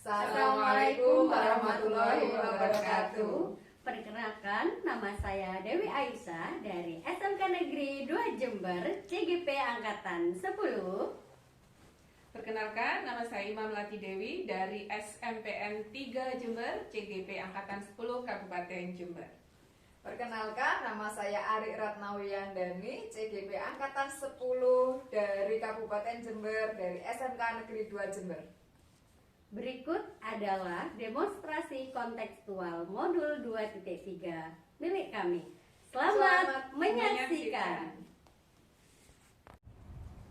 Assalamualaikum warahmatullahi wabarakatuh. Perkenalkan, nama saya Dewi Aisyah dari SMK Negeri 2 Jember, CGP Angkatan 10. Perkenalkan, nama saya Imam Lati Dewi dari SMPN 3 Jember, CGP Angkatan 10 Kabupaten Jember. Perkenalkan, nama saya Ari Ratnawiyandani, CGP Angkatan 10 dari Kabupaten Jember, dari SMK Negeri 2 Jember. Berikut adalah demonstrasi kontekstual modul 2.3 milik kami. Selamat menyaksikan.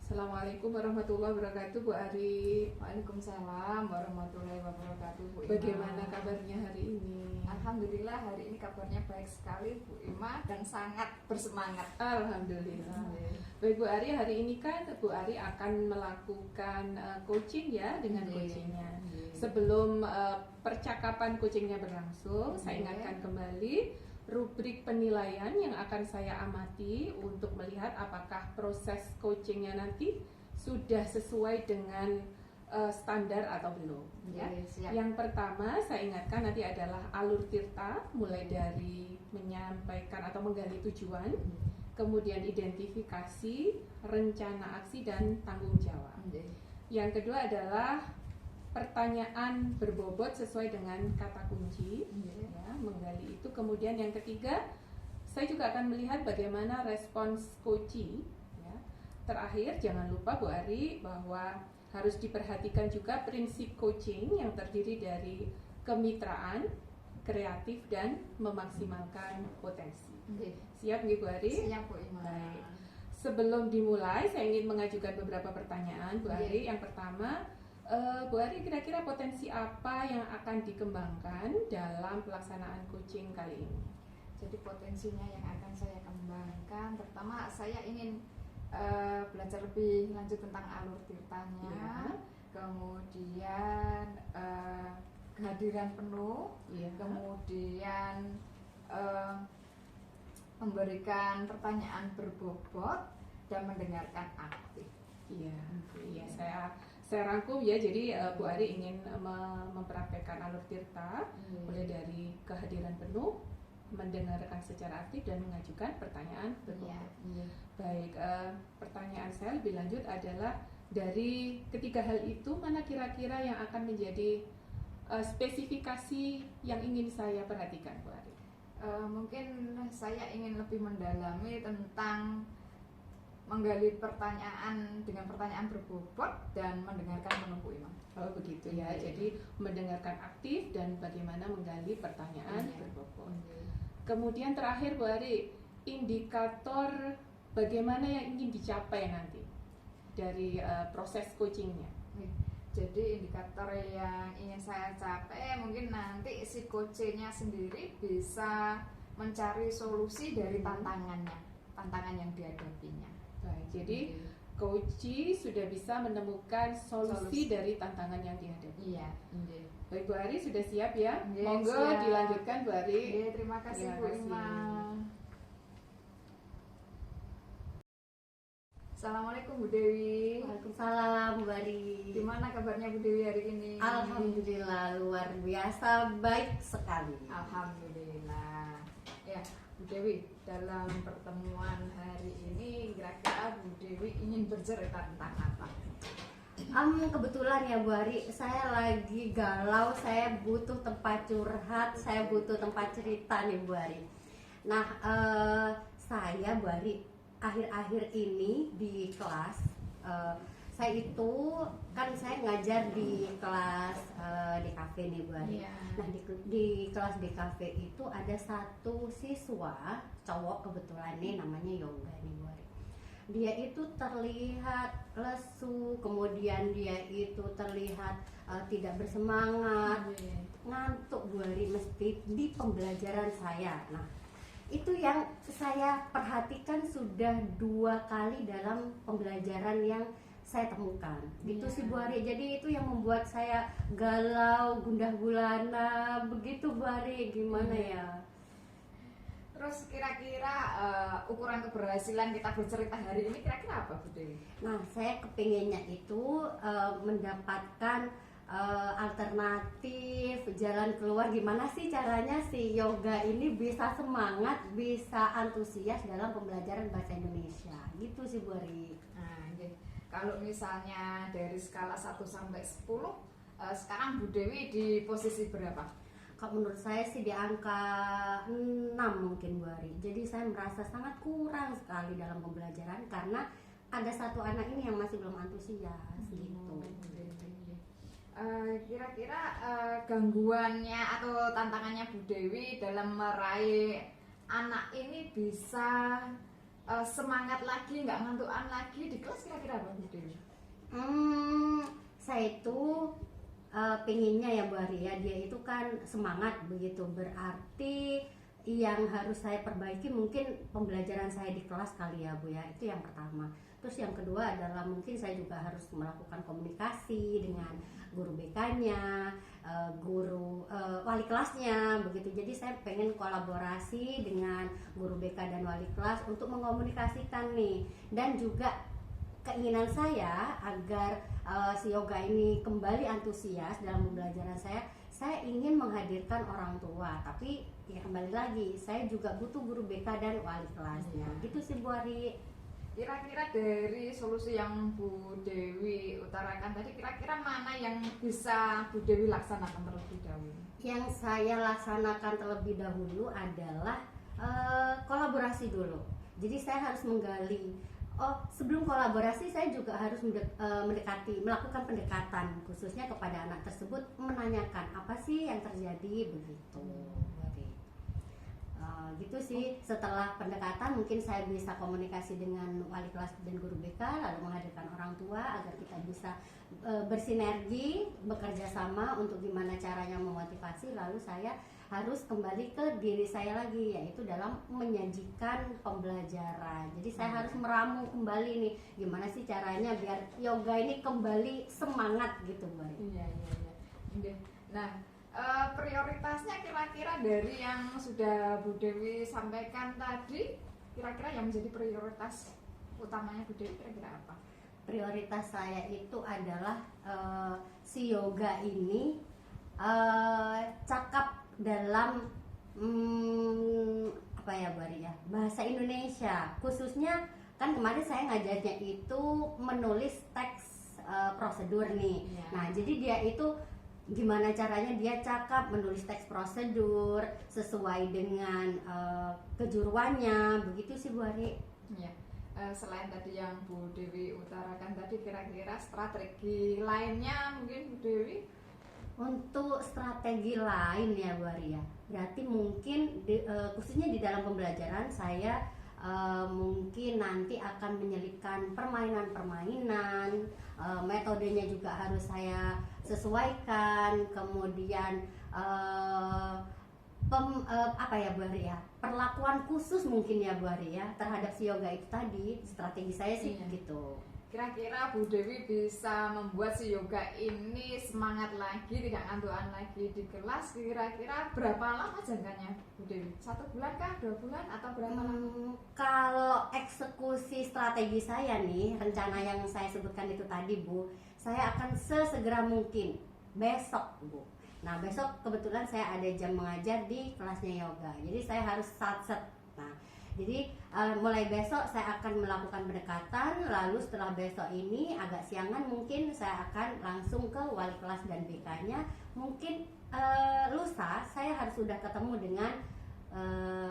Assalamualaikum warahmatullahi wabarakatuh, Bu Ari. Waalaikumsalam warahmatullahi wabarakatuh, Bu Ima. Bagaimana kabarnya hari ini? Alhamdulillah hari ini kabarnya baik sekali, Bu Ima, dan sangat bersemangat. Alhamdulillah. Baik Bu Ari, hari ini kan Bu Ari akan melakukan coaching ya dengan coachingnya. Sebelum percakapan coachingnya berlangsung, saya ingatkan kembali rubrik penilaian yang akan saya amati untuk melihat apakah proses coachingnya nanti sudah sesuai dengan standar atau belum. Ya. Yang pertama saya ingatkan nanti adalah alur tirta, mulai dari menyampaikan atau menggali tujuan, kemudian identifikasi, rencana aksi, dan tanggung jawab. Yang kedua adalah pertanyaan berbobot sesuai dengan kata kunci, ya, menggali itu. Kemudian yang ketiga, saya juga akan melihat bagaimana respons coachee. Ya. Terakhir, jangan lupa Bu Ari bahwa harus diperhatikan juga prinsip coaching yang terdiri dari kemitraan, kreatif, dan memaksimalkan potensi. Siap nggih Bu Ari? Siap, Bu Ima. Baik. Sebelum dimulai, saya ingin mengajukan beberapa pertanyaan, Bu Ari. Yang pertama, Bu Ari, kira-kira potensi apa yang akan dikembangkan dalam pelaksanaan coaching kali ini? Jadi potensinya yang akan saya kembangkan, pertama saya ingin belajar lebih lanjut tentang alur tirtanya, kemudian kehadiran penuh, kemudian memberikan pertanyaan berbobot dan mendengarkan aktif. Iya, saya rangkum ya. Jadi Bu Ari ingin mempraktekkan alur tirta mulai dari kehadiran penuh, mendengarkan secara aktif, dan mengajukan pertanyaan berbobot. Baik, pertanyaan saya lebih lanjut adalah dari ketiga hal itu mana kira-kira yang akan menjadi spesifikasi yang ingin saya perhatikan, Bu Ari? Mungkin saya ingin lebih mendalami tentang menggali pertanyaan dengan pertanyaan berbobot dan mendengarkan penuh, Bu Imam. Oh begitu ya. Jadi mendengarkan aktif dan bagaimana menggali pertanyaan berbobot. Kemudian terakhir Bu Ari, indikator bagaimana yang ingin dicapai nanti dari proses coachingnya. Jadi indikator yang ingin saya capai mungkin nanti si coachnya sendiri bisa mencari solusi dari tantangan yang dihadapinya. Baik, jadi coachee sudah bisa menemukan solusi dari tantangan yang dihadapi. Iya. Baik Bu Ari, sudah siap ya? Monggo siap. dilanjutkan Bu Ari. Terima kasih Bu Ima. Assalamualaikum Bu Dewi. Waalaikumsalam Bu Ari. Gimana kabarnya Bu Dewi hari ini? Alhamdulillah luar biasa baik sekali. Alhamdulillah. Ya Bu Dewi, dalam pertemuan hari ini kira-kira Bu Dewi ingin bercerita tentang apa? Kebetulan ya Bu Ari, saya lagi galau, saya butuh tempat curhat, saya butuh tempat cerita nih Bu Ari. Nah, saya Bu Ari akhir-akhir ini di kelas, saya itu kan saya ngajar di kelas di kafe nih Bu Ari. Nah di kelas di kafe itu ada satu siswa cowok kebetulan nih namanya Yoga nih Bu Ari. Dia itu terlihat lesu, kemudian dia itu terlihat tidak bersemangat, ngantuk Bu Ari mesti di pembelajaran saya. Nah itu yang saya perhatikan sudah 2 kali dalam pembelajaran yang saya temukan. Gitu sih Bu Ari. Jadi itu yang membuat saya galau, gundah gulana, begitu Bu Ari. Gimana ya? Terus kira-kira ukuran keberhasilan kita bercerita hari ini kira-kira apa Bu Dewi? Nah, saya kepinginnya itu mendapatkan alternatif, jalan keluar gimana sih caranya si yoga ini bisa semangat, bisa antusias dalam pembelajaran bahasa Indonesia. Gitu sih Bu Ari. Nah, nggih. Kalau misalnya dari skala 1 sampai 10, sekarang Bu Dewi di posisi berapa? Kalau menurut saya sih di angka 6 mungkin Bu Ari. Jadi saya merasa sangat kurang sekali dalam pembelajaran karena ada satu anak ini yang masih belum antusias gitu. Kira-kira gangguannya atau tantangannya Bu Dewi dalam meraih anak ini bisa semangat lagi, nggak ngantukan lagi di kelas, kira-kira apa Bu Dewi? Saya itu pengennya ya Bu Ari ya, dia itu kan semangat begitu, berarti yang harus saya perbaiki mungkin pembelajaran saya di kelas kali ya Bu ya, itu yang pertama. Terus yang kedua adalah mungkin saya juga harus melakukan komunikasi dengan guru BK-nya, guru wali kelasnya begitu. Jadi saya pengen kolaborasi dengan guru BK dan wali kelas untuk mengkomunikasikan nih, dan juga keinginan saya agar si yoga ini kembali antusias dalam pembelajaran saya ingin menghadirkan orang tua, tapi ya kembali lagi saya juga butuh guru BK dan wali kelasnya. Gitu sih Bu Ari. Kira-kira dari solusi yang Bu Dewi utarakan tadi, kira-kira mana yang bisa Bu Dewi laksanakan terlebih dahulu? Yang saya laksanakan terlebih dahulu adalah kolaborasi dulu. Jadi saya harus menggali. Sebelum kolaborasi saya juga harus melakukan pendekatan khususnya kepada anak tersebut, menanyakan apa sih yang terjadi begitu. Gitu sih. Setelah pendekatan mungkin saya bisa komunikasi dengan wali kelas dan guru BK, lalu menghadirkan orang tua agar kita bisa bersinergi, bekerja sama untuk gimana caranya memotivasi. Lalu saya harus kembali ke diri saya lagi, yaitu dalam menyajikan pembelajaran. Jadi saya harus meramu kembali nih, gimana sih caranya biar yoga ini kembali semangat gitu Bu Ari. Iya. Nah, prioritasnya kira-kira dari yang sudah Bu Dewi sampaikan tadi, kira-kira yang menjadi prioritas utamanya Bu Dewi kira-kira apa? Prioritas saya itu adalah si yoga ini cakap dalam apa ya Bu Ari ya, bahasa Indonesia. Khususnya kan kemarin saya ngajarnya itu menulis teks prosedur nih. Nah, jadi dia itu gimana caranya dia cakap menulis teks prosedur sesuai dengan kejuruannya, begitu sih Bu Ari. Ya. Selain tadi yang Bu Dewi utarakan tadi, kira-kira strategi lainnya mungkin Bu Dewi? Untuk strategi lain ya Bu Ari ya, berarti mungkin khususnya di dalam pembelajaran saya mungkin nanti akan menyelipkan permainan-permainan, metodenya juga harus saya sesuaikan, kemudian apa ya Bu Ari ya, perlakuan khusus mungkin ya Bu Ari ya terhadap si yoga itu tadi. Strategi saya sih gitu. Kira-kira Bu Dewi bisa membuat si yoga ini semangat lagi, tidak ngantukan lagi di kelas, kira-kira berapa lama jangkanya Bu Dewi? 1 bulan kah? 2 bulan? Atau berapa lama? Kalau eksekusi strategi saya nih, rencana yang saya sebutkan itu tadi Bu, saya akan sesegera mungkin besok Bu. Nah, besok kebetulan saya ada jam mengajar di kelasnya yoga, jadi saya harus satset. Nah, jadi mulai besok saya akan melakukan pendekatan, lalu setelah besok ini agak siangan mungkin saya akan langsung ke wali kelas dan BK-nya. Mungkin lusa saya harus sudah ketemu dengan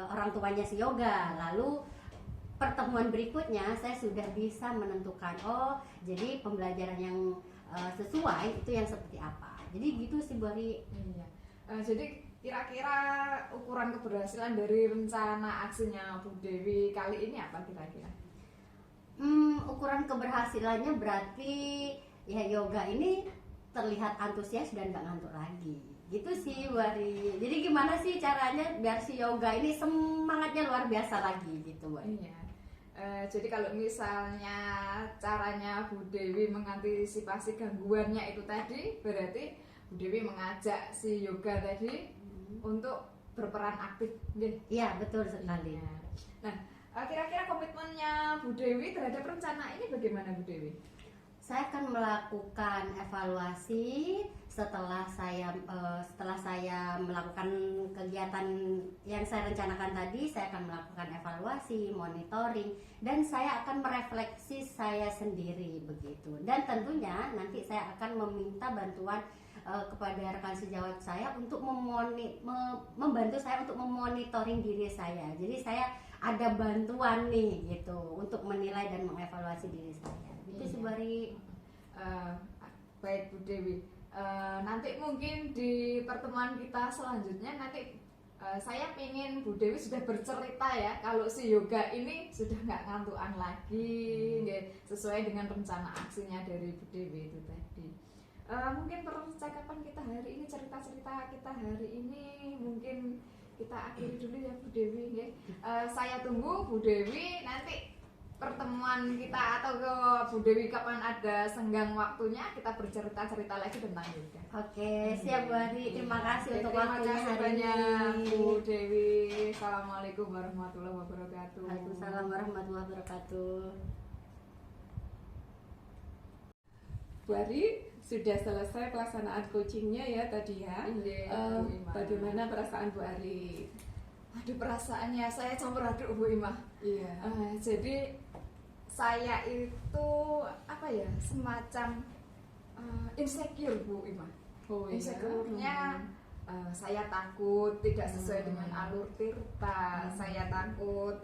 orang tuanya si yoga, lalu pertemuan berikutnya saya sudah bisa menentukan, jadi pembelajaran yang sesuai itu yang seperti apa. Jadi gitu sih Bu Ari. Iya. Jadi kira-kira ukuran keberhasilan dari rencana aksinya Bu Dewi kali ini apa kira-kira? Ukuran keberhasilannya berarti ya yoga ini terlihat antusias dan gak ngantuk lagi. Gitu sih Bu Ari. Jadi gimana sih caranya biar si yoga ini semangatnya luar biasa lagi gitu Bu Ari. Iya. Jadi kalau misalnya caranya Bu Dewi mengantisipasi gangguannya itu tadi, berarti Bu Dewi mengajak si yoga tadi untuk berperan aktif. Iya, betul sekali. Nah, kira-kira komitmennya Bu Dewi terhadap rencana ini bagaimana Bu Dewi? saya akan melakukan evaluasi setelah saya melakukan kegiatan yang saya rencanakan tadi. Saya akan melakukan evaluasi, monitoring, dan saya akan merefleksi saya sendiri begitu. Dan tentunya nanti saya akan meminta bantuan kepada rekan sejawat saya untuk membantu saya untuk memonitoring diri saya. Jadi saya ada bantuan nih gitu untuk menilai dan mengevaluasi diri saya. Itu sih Bari. Baik Bu Dewi. Nanti mungkin di pertemuan kita selanjutnya nanti saya ingin Bu Dewi sudah bercerita ya kalau si yoga ini sudah nggak ngantukan lagi, sesuai dengan rencana aksinya dari Bu Dewi itu tadi. Mungkin percakapan kita hari ini, cerita-cerita kita hari ini mungkin kita akhiri dulu ya Bu Dewi. Saya tunggu Bu Dewi nanti pertemuan kita atau ke Bu Dewi kapan ada senggang waktunya kita bercerita-cerita lagi tentang yoga. Oke, siap Bu Ari. Terima kasih untuk Terima waktunya kasih hari banyak ini. Bu Dewi. Assalamualaikum warahmatullahi wabarakatuh. Waalaikumsalam warahmatullahi wabarakatuh. Bu Ari, sudah selesai pelaksanaan coachingnya ya tadi ya. Iya, Bu Ima. Bagaimana perasaan Bu Ari? Aduh, perasaannya saya campur aduk Bu Ima. Iya. Jadi saya itu apa ya, semacam insecure Bu Ima. Oh, iya. Insecure-nya saya takut tidak sesuai dengan alur tirta. Saya takut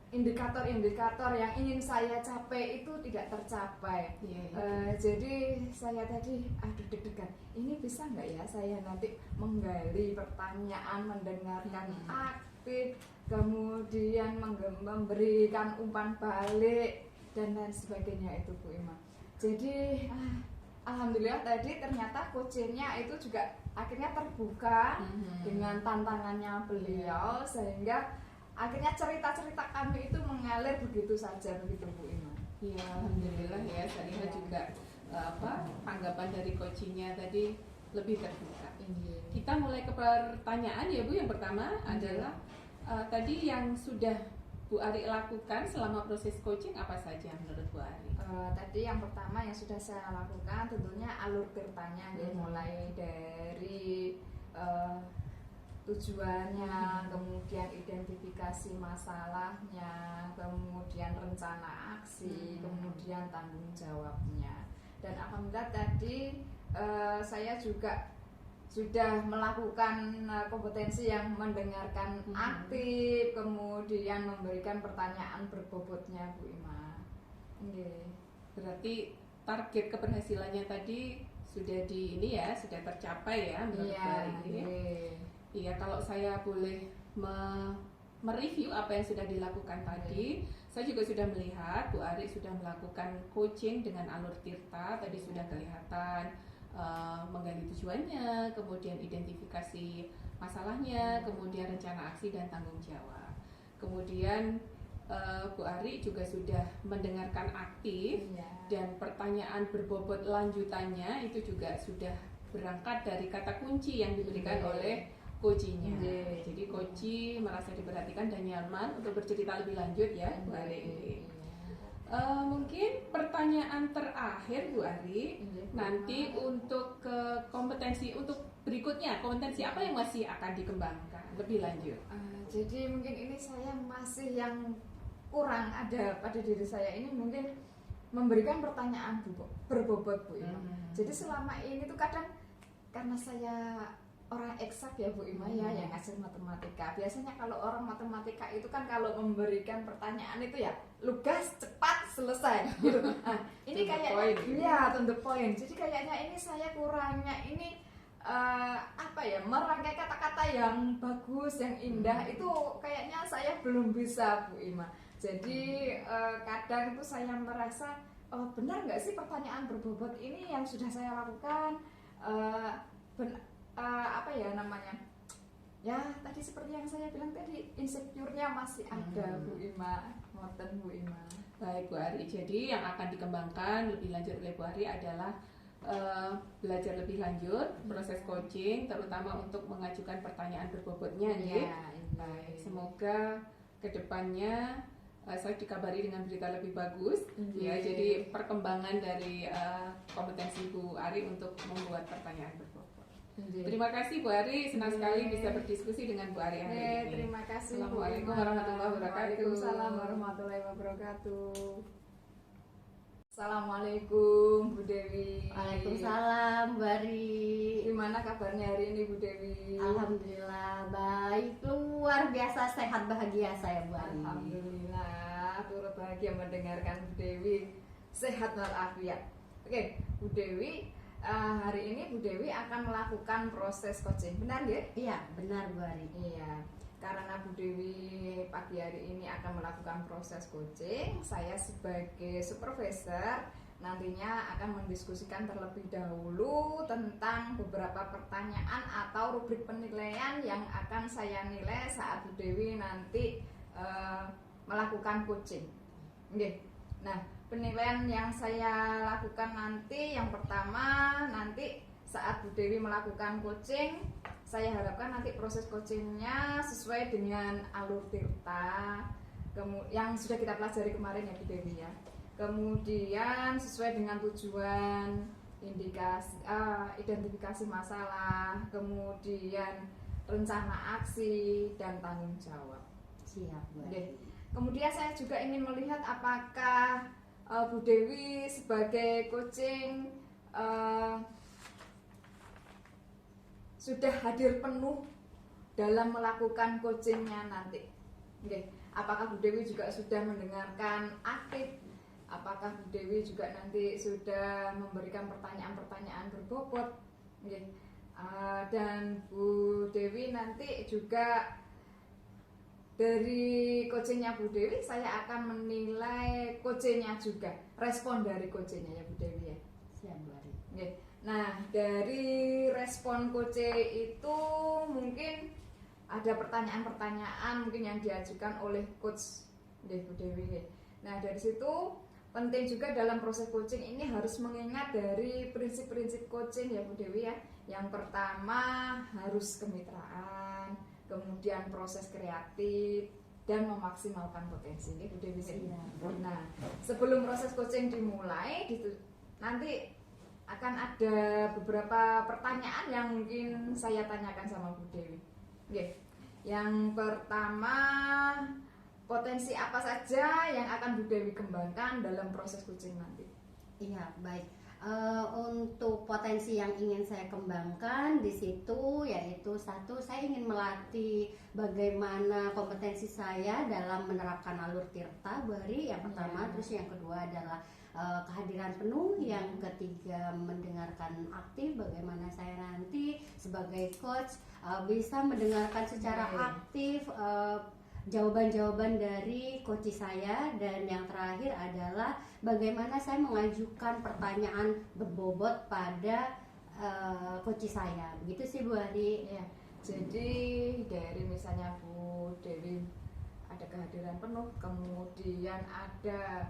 indikator-indikator yang ingin saya capai itu tidak tercapai. Jadi saya tadi deg-degan. Ini bisa nggak ya saya nanti menggali pertanyaan, mendengarkan aktif, kemudian memberikan umpan balik dan lain sebagainya itu Bu Ima. Jadi alhamdulillah tadi ternyata coachingnya itu juga akhirnya terbuka dengan tantangannya beliau, sehingga akhirnya cerita-cerita kami itu mengalir begitu saja begitu Bu Ima. Iya, alhamdulillah ya. Saya juga tanggapan dari coachingnya tadi lebih terbuka. Kita mulai ke pertanyaan ya Bu. Yang pertama adalah tadi yang sudah Bu Ari lakukan selama proses coaching apa saja menurut Bu Ari? Tadi yang pertama yang sudah saya lakukan tentunya alur tirtanya, mulai dari tujuannya, kemudian identifikasi masalahnya, kemudian rencana aksi, kemudian tanggung jawabnya. Dan alhamdulillah tadi saya juga sudah melakukan kompetensi yang mendengarkan aktif, kemudian memberikan pertanyaan berbobotnya Bu Ima. Berarti target keberhasilannya tadi sudah sudah tercapai ya menurut Bu Ari. Iya, kalau saya boleh mereview apa yang sudah dilakukan tadi, saya juga sudah melihat Bu Ari sudah melakukan coaching dengan alur tirta, tadi sudah kelihatan menggali tujuannya, kemudian identifikasi masalahnya, kemudian rencana aksi dan tanggung jawab. Kemudian Bu Ari juga sudah mendengarkan aktif dan pertanyaan berbobot lanjutannya itu juga sudah berangkat dari kata kunci yang diberikan oleh coachingnya. Jadi coach merasa diperhatikan dan nyaman untuk bercerita lebih lanjut ya Bu Ari. Mungkin pertanyaan terakhir Bu Ari, nanti untuk ke kompetensi untuk berikutnya, kompetensi apa yang masih akan dikembangkan lebih lanjut? Jadi mungkin ini saya masih yang kurang ada pada diri saya ini, mungkin memberikan pertanyaan berbobot Bu Ima. Jadi selama ini tuh kadang karena saya orang eksak ya Bu Ima ya, yang ngajar matematika. Biasanya kalau orang matematika itu kan kalau memberikan pertanyaan itu ya lugas, cepat, selesai gitu. Ini kayaknya to the point. Jadi kayaknya ini saya kurangnya ini merangkai kata-kata yang bagus, yang indah itu kayaknya saya belum bisa Bu Ima. Jadi kadang itu saya merasa benar nggak sih pertanyaan berbobot ini yang sudah saya lakukan, tadi seperti yang saya bilang tadi, insecure-nya masih ada Bu Ima, ngoten Bu Ima. Baik Bu Ari, jadi yang akan dikembangkan lebih lanjut oleh Bu Ari adalah belajar lebih lanjut proses coaching, terutama untuk mengajukan pertanyaan berbobotnya. Baik, semoga kedepannya saya dikabari dengan berita lebih bagus. Ya, jadi perkembangan dari kompetensi Bu Ari untuk membuat pertanyaan berbobot. Terima kasih Bu Ari, senang sekali bisa berdiskusi dengan Bu Ari hari ini. Terima kasih. Assalamualaikum warahmatullahi wabarakatuh. Waalaikumsalam warahmatullahi wabarakatuh. Assalamualaikum Bu Dewi. Waalaikumsalam Bu Ari. Gimana kabarnya hari ini Bu Dewi? Alhamdulillah baik, luar biasa sehat bahagia saya Bu Ari. Alhamdulillah, turut bahagia mendengarkan Bu Dewi sehat walafiat. Oke, Bu Dewi, hari ini Bu Dewi akan melakukan proses coaching, benar ya? Iya benar Bu Ari. Iya, karena Bu Dewi pagi hari ini akan melakukan proses coaching, saya sebagai supervisor nantinya akan mendiskusikan terlebih dahulu tentang beberapa pertanyaan atau rubrik penilaian yang akan saya nilai saat Bu Dewi nanti melakukan coaching. Oke. Nah, penilaian yang saya lakukan nanti yang pertama nanti saat Bu Dewi melakukan coaching, saya harapkan nanti proses coachingnya sesuai dengan alur tirta yang sudah kita pelajari kemarin ya Bu Dewi ya. Kemudian sesuai dengan tujuan, identifikasi masalah, kemudian rencana aksi dan tanggung jawab. Siap Bu Ari. Kemudian saya juga ingin melihat apakah Bu Dewi sebagai coaching sudah hadir penuh dalam melakukan coachingnya nanti. Oke. Apakah Bu Dewi juga sudah mendengarkan aktif? Apakah Bu Dewi juga nanti sudah memberikan pertanyaan-pertanyaan berbobot? Oke. Dan Bu Dewi nanti juga dari coachingnya Bu Dewi saya akan menilai coachingnya juga, respon dari coachingnya ya Bu Dewi ya. Siap Bu Ari. Oke. Nah, dari respon coach itu mungkin ada pertanyaan-pertanyaan mungkin yang diajukan oleh coach Bu Dewi. Nah, dari situ penting juga dalam proses coaching ini harus mengingat dari prinsip-prinsip coaching ya Bu Dewi ya. Yang pertama harus kemitraan, kemudian proses kreatif dan memaksimalkan potensi Bu Dewi. Nah, sebelum proses coaching dimulai nanti akan ada beberapa pertanyaan yang mungkin saya tanyakan sama Bu Dewi. Oke. Yang pertama, potensi apa saja yang akan Bu Dewi kembangkan dalam proses coaching nanti? Iya, baik. Untuk potensi yang ingin saya kembangkan di situ yaitu satu, saya ingin melatih bagaimana kompetensi saya dalam menerapkan alur tirta Bu Ari yang pertama, terus yang kedua adalah kehadiran penuh, yang ketiga mendengarkan aktif, bagaimana saya nanti sebagai coach bisa mendengarkan secara aktif jawaban-jawaban dari coach saya, dan yang terakhir adalah bagaimana saya mengajukan pertanyaan berbobot pada coach saya. Begitu sih Bu Ari. Ya. Jadi dari misalnya Bu Dewi ada kehadiran penuh, kemudian ada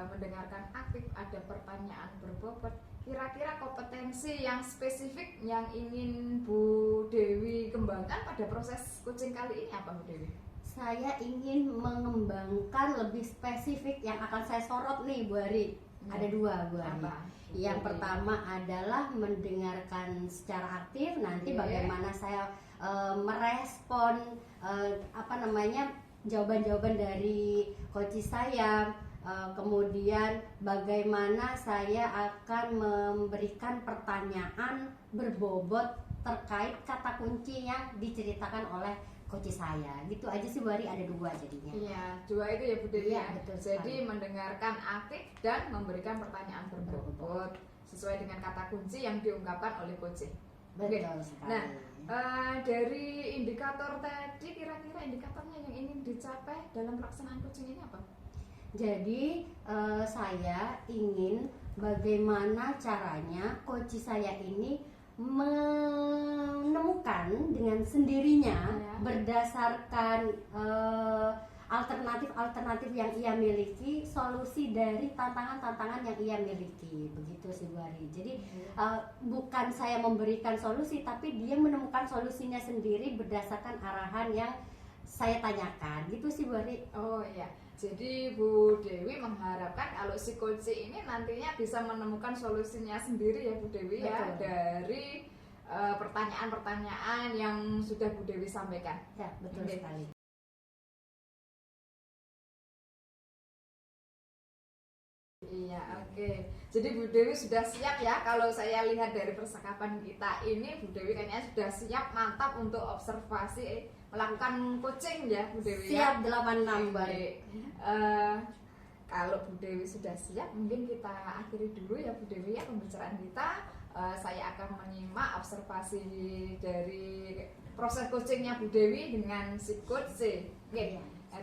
mendengarkan aktif, ada pertanyaan berbobot. Kira-kira kompetensi yang spesifik yang ingin Bu Dewi kembangkan pada proses coaching kali ini apa Bu Dewi? Saya ingin mengembangkan lebih spesifik yang akan saya sorot nih Bu Ari. Ada dua Bu Ari. Yang pertama adalah mendengarkan secara aktif. Nanti bagaimana saya merespon jawaban-jawaban dari coach saya. Kemudian bagaimana saya akan memberikan pertanyaan berbobot terkait kata kunci yang diceritakan oleh coach saya. Gitu aja sih Bu Ari, ada dua jadinya. Iya, dua itu ya Bu Dewi. Iya, betul sekali. Jadi mendengarkan aktif dan memberikan pertanyaan berbobot sesuai dengan kata kunci yang diungkapkan oleh coach. Betul sekali. Nah, dari indikator tadi, kira-kira indikatornya yang ingin dicapai dalam pelaksanaan coaching ini apa? Jadi saya ingin bagaimana caranya coach saya ini menemukan dengan sendirinya berdasarkan alternatif-alternatif yang ia miliki, solusi dari tantangan-tantangan yang ia miliki. Begitu sih Bu Ari. Jadi bukan saya memberikan solusi, tapi dia menemukan solusinya sendiri berdasarkan arahan yang saya tanyakan. Gitu sih Bu Ari. Oh iya. Jadi Bu Dewi mengharapkan kalau si coaching ini nantinya bisa menemukan solusinya sendiri ya Bu Dewi ya, Betul. dari pertanyaan-pertanyaan yang sudah Bu Dewi sampaikan. Ya, betul Oke. sekali. Iya, oke. Jadi Bu Dewi sudah siap ya, kalau saya lihat dari percakapan kita ini Bu Dewi kayaknya sudah siap, mantap untuk observasi melakukan coaching ya Bu Dewi ya. Siap 86 Bu Ari. Oke. Kalau Bu Dewi sudah siap, mungkin kita akhiri dulu ya Bu Dewi ya pembicaraan kita. Saya akan menyimak observasi dari proses coachingnya Bu Dewi dengan si coach C. Oke.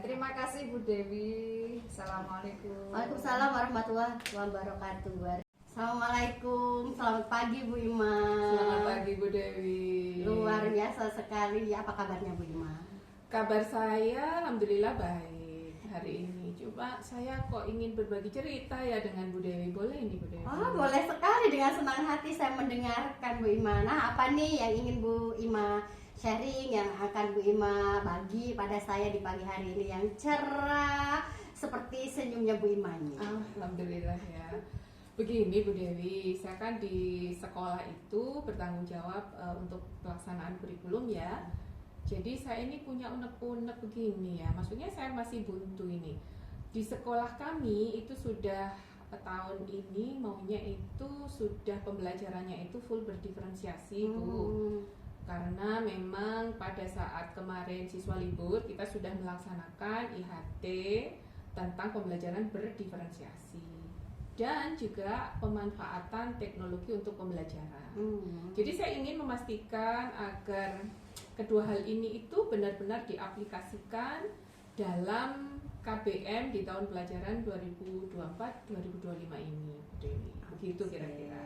Terima kasih Bu Dewi. Assalamualaikum. Waalaikumsalam warahmatullahi wabarakatuh Bu Ari. Assalamualaikum, selamat pagi Bu Ima. Selamat pagi Bu Dewi. Luar biasa sekali. Apa kabarnya Bu Ima? Kabar saya alhamdulillah baik hari ini. Cuma saya kok ingin berbagi cerita ya dengan Bu Dewi. Boleh ini Bu Dewi? Oh, boleh sekali, dengan senang hati saya mendengarkan Bu Ima. Nah, apa nih yang ingin Bu Ima sharing, yang akan Bu Ima bagi pada saya di pagi hari ini yang cerah seperti senyumnya Bu Ima ini? Alhamdulillah ya. Begini Bu Dewi, saya kan di sekolah itu bertanggung jawab untuk pelaksanaan kurikulum ya. Jadi saya ini punya unek-unek begini ya. Maksudnya saya masih buntu ini. Di sekolah kami itu sudah tahun ini maunya itu sudah pembelajarannya itu full berdiferensiasi Bu. Karena memang pada saat kemarin siswa libur kita sudah melaksanakan IHT tentang pembelajaran berdiferensiasi dan juga pemanfaatan teknologi untuk pembelajaran. Jadi saya ingin memastikan agar kedua hal ini itu benar-benar diaplikasikan dalam KBM di tahun pelajaran 2024-2025 ini, Bu Dewi. Begitu kira-kira.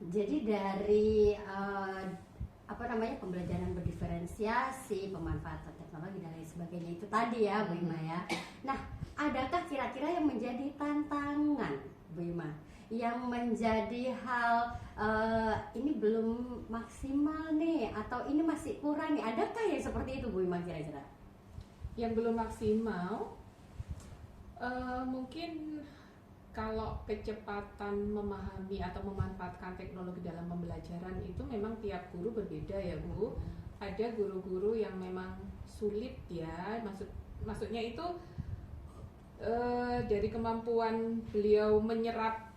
Jadi dari pembelajaran berdiferensiasi, pemanfaatan teknologi dan lain sebagainya itu tadi ya Bu Ima ya. Nah, adakah kira-kira yang menjadi tantangan Bu Ima, yang menjadi hal ini belum maksimal nih, atau ini masih kurang nih? Adakah yang seperti itu Bu Ima kira-kira? Yang belum maksimal mungkin kalau kecepatan memahami atau memanfaatkan teknologi dalam pembelajaran itu memang tiap guru berbeda ya Bu. Ada guru-guru yang memang sulit ya, maksudnya itu dari kemampuan beliau menyerap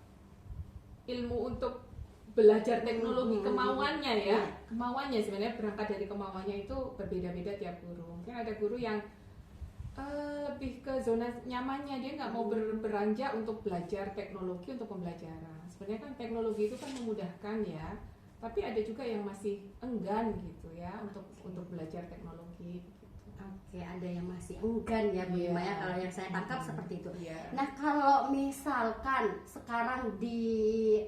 ilmu untuk belajar teknologi, kemauannya ya, kemauannya sebenarnya berangkat dari kemauannya itu berbeda-beda tiap guru. Mungkin ada guru yang lebih ke zona nyamannya, dia nggak mau beranjak untuk belajar teknologi untuk pembelajaran. Sebenarnya kan teknologi itu kan memudahkan ya, tapi ada juga yang masih enggan gitu ya untuk belajar teknologi. Gitu. Oke, ada yang masih enggan ya Bu Ima ya, kalau yang saya tangkap seperti itu. Nah, Yeah. kalau misalkan sekarang di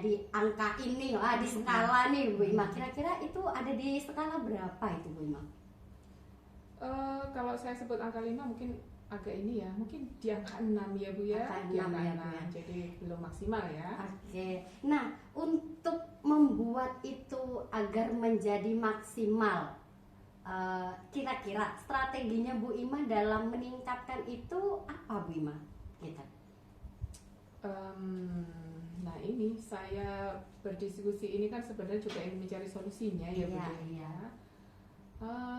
di angka ini, di skala nih Bu Ima, kira-kira itu ada di skala berapa itu Bu Ima? Kalau saya sebut angka 5 mungkin agak ini ya, mungkin di angka 6 ya Bu ya. Angka Di 6 angka ya, 6, Bu ya. jadi belum maksimal ya. Oke, nah untuk membuat itu agar menjadi maksimal, kira-kira strateginya Bu Ima dalam meningkatkan itu apa Bu Ima? Gitu. Nah ini saya berdiskusi ini kan sebenarnya juga ingin mencari solusinya ya Bu Iya, Dewi iya. ya.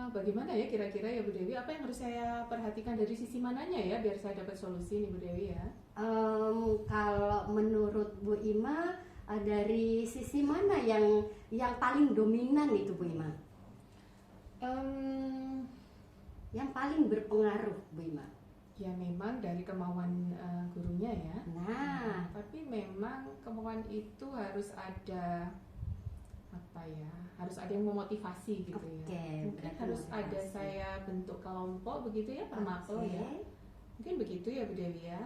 Bagaimana ya kira-kira ya Bu Dewi, apa yang harus saya perhatikan dari sisi mananya ya biar saya dapat solusi nih Bu Dewi ya? Kalau menurut Bu Ima, dari sisi mana yang paling dominan itu Bu Ima? Yang paling berpengaruh Bu Ima? Ya memang dari kemauan gurunya ya. Nah, Tapi memang kemauan itu harus ada apa ya? Harus ada yang memotivasi gitu ya. Oke, Mungkin berarti harus ada motivasi. saya bentuk kelompok begitu ya, permapel oke. ya. Mungkin begitu ya Bu Dewi ya.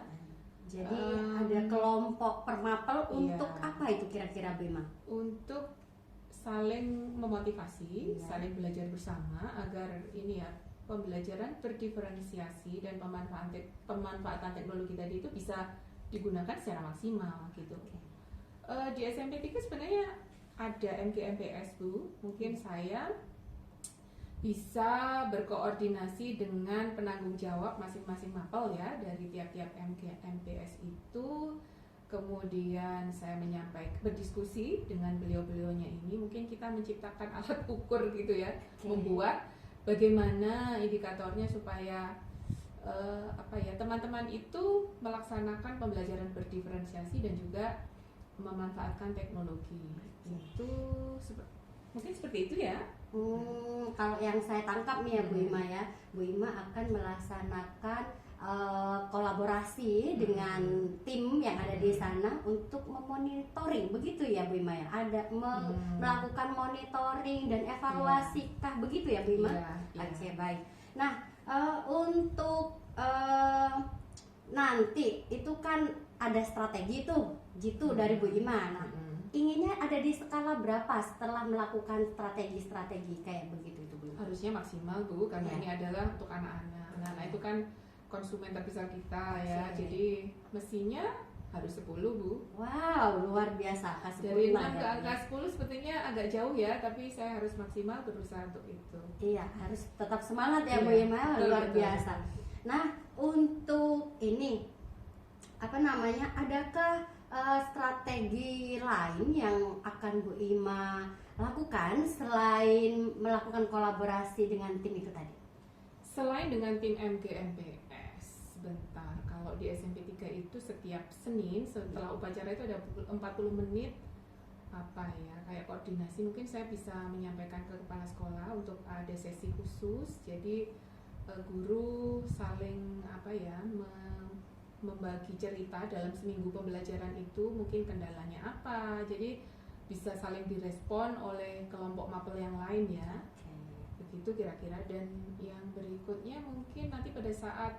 Jadi ada kelompok permapel Iya. untuk apa itu kira-kira Bu Ima? Untuk saling memotivasi, Iya. saling belajar bersama agar ini ya pembelajaran berdiferensiasi dan pemanfaatan teknologi tadi itu bisa digunakan secara maksimal gitu. Di SMP 3 sebenarnya ada MGMPS Bu, mungkin saya bisa berkoordinasi dengan penanggung jawab masing-masing mapel ya dari tiap-tiap MPS itu. Kemudian saya berdiskusi dengan beliau-beliaunya ini, mungkin kita menciptakan alat ukur gitu ya, membuat bagaimana indikatornya supaya teman-teman itu melaksanakan pembelajaran berdiferensiasi dan juga memanfaatkan teknologi. Itu mungkin seperti itu ya. Kalau yang saya tangkap nih ya Bu Ima ya, Bu Ima akan melaksanakan kolaborasi dengan tim yang ada di sana untuk memonitoring, begitu ya Bu Ima ya, ada melakukan monitoring dan evaluasi kah begitu ya Bu Ima? Oke, baik. Nah untuk nanti itu kan ada strategi tuh jitu dari Bu Ima. Nah, inginnya ada di skala berapa setelah melakukan strategi-strategi kayak begitu itu Bu? Harusnya maksimal Bu, karena ini adalah untuk anak-anak. Anak-anak itu kan konsumen terbesar kita ya, jadi mestinya harus 10 Bu. Wow, luar biasa. Dari 6 ke angka 10 sepertinya agak jauh ya, tapi saya harus maksimal berusaha untuk itu. Iya, harus tetap semangat ya Bu Ima, luar biasa. Nah, untuk ini adakah strategi lain yang akan Bu Ima lakukan selain melakukan kolaborasi dengan tim itu tadi? Selain dengan tim MGMPS, sebentar, kalau di SMP 3 itu setiap Senin setelah upacara itu ada 40 menit kayak koordinasi. Mungkin saya bisa menyampaikan ke kepala sekolah untuk ada sesi khusus, jadi guru saling membagi cerita dalam seminggu pembelajaran itu, mungkin kendalanya apa, jadi bisa saling direspon oleh kelompok mapel yang lain ya. Begitu kira-kira. Dan yang berikutnya mungkin nanti pada saat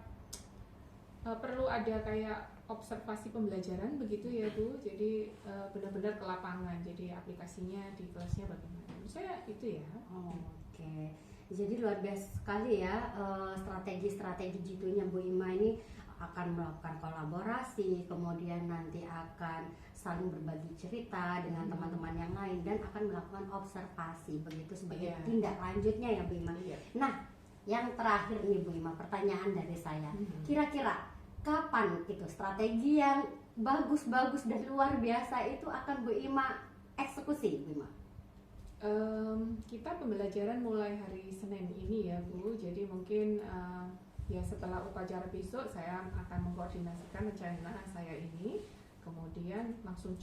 perlu ada kayak observasi pembelajaran begitu ya Bu, jadi benar-benar ke lapangan, jadi aplikasinya di kelasnya bagaimana. Saya itu ya. Oke. Jadi luar biasa sekali ya strategi-strategi jitunya Bu Ima ini, akan melakukan kolaborasi, kemudian nanti akan saling berbagi cerita dengan teman-teman yang lain dan akan melakukan observasi begitu sebagai tindak lanjutnya ya Bu Ima. Nah, yang terakhir nih Bu Ima, pertanyaan dari saya, kira-kira kapan itu strategi yang bagus-bagus dan luar biasa itu akan Bu Ima eksekusi Bu Ima? Kita pembelajaran mulai hari Senin ini ya Bu, jadi mungkin ya setelah upacara besok saya akan mengkoordinasikan rencana saya ini, kemudian langsung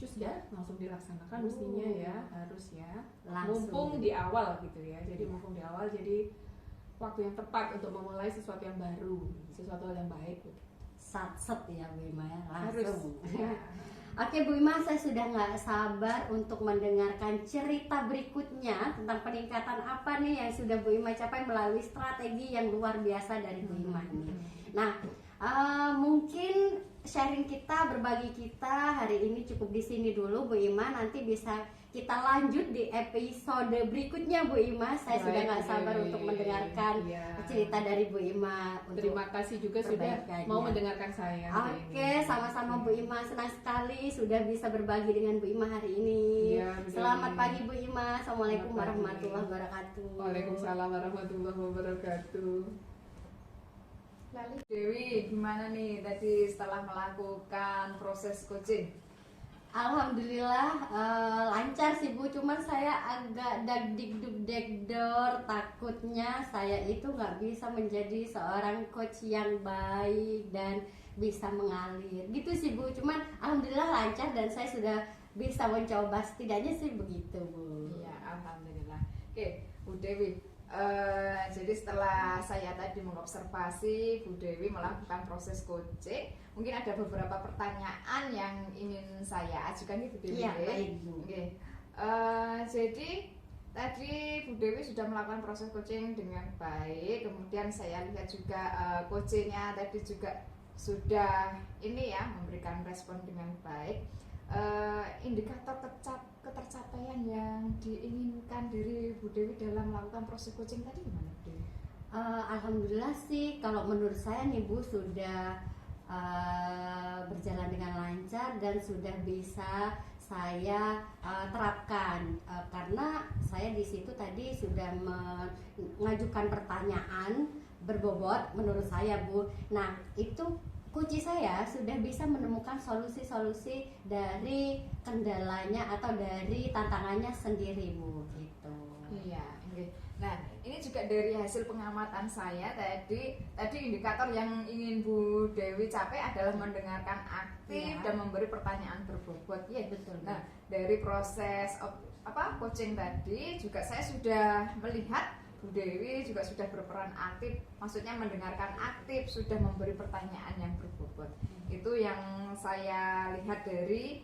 langsung dilaksanakan mestinya ya, harus ya, mumpung di awal gitu ya, jadi mumpung di awal, jadi waktu yang tepat untuk memulai sesuatu yang baru, sesuatu yang baik. Sat-set ya Bu Ima ya, Harus langsung. ya. Oke Bu Ima, saya sudah nggak sabar untuk mendengarkan cerita berikutnya tentang peningkatan apa nih yang sudah Bu Ima capai melalui strategi yang luar biasa dari Bu Ima ini. Nah, mungkin sharing kita, berbagi kita hari ini cukup di sini dulu Bu Ima. Nanti bisa kita lanjut di episode berikutnya Bu Ima. Saya sudah nggak sabar untuk mendengarkan cerita dari Bu Ima. Terima kasih juga sudah mau mendengarkan saya. Oke, sama-sama Bu Ima, senang sekali sudah bisa berbagi dengan Bu Ima hari ini. Selamat pagi Bu Ima. Assalamualaikum warahmatullahi wabarakatuh. Waalaikumsalam warahmatullahi wabarakatuh. Lalu Dewi, gimana nih tadi setelah melakukan proses coaching? Alhamdulillah lancar sih Bu, cuman saya agak dagdikduk takutnya saya itu nggak bisa menjadi seorang coach yang baik dan bisa mengalir gitu sih Bu. Cuman alhamdulillah lancar dan saya sudah bisa mencoba, setidaknya sih begitu Bu. Iya, alhamdulillah. Oke, Bu Dewi. Jadi setelah saya tadi mengobservasi Bu Dewi melakukan proses coaching, mungkin ada beberapa pertanyaan yang ingin saya ajukan nih Bu Dewi. Iya, baik Bu. Oke. Jadi tadi Bu Dewi sudah melakukan proses coaching dengan baik, kemudian saya lihat juga coachingnya tadi juga sudah ini ya memberikan respon dengan baik. Indikator ketercapaian yang diinginkan dari Bu Dewi dalam melakukan proses coaching tadi gimana Bu Dewi? Alhamdulillah sih kalau menurut saya nih Bu sudah berjalan dengan lancar dan sudah bisa saya terapkan karena saya di situ tadi sudah mengajukan pertanyaan berbobot menurut saya, Bu. Nah, itu kunci saya sudah bisa menemukan solusi-solusi dari kendalanya atau dari tantangannya sendiri, Bu, gitu. Iya, oke. Nah, ini juga dari hasil pengamatan saya tadi indikator yang ingin Bu Dewi capai adalah mendengarkan aktif Iya. dan memberi pertanyaan berbobot. Ya, Betul. nah, dari proses coaching tadi juga saya sudah melihat Bu Dewi juga sudah berperan aktif, maksudnya mendengarkan aktif, sudah memberi pertanyaan yang berbobot. Itu yang saya lihat dari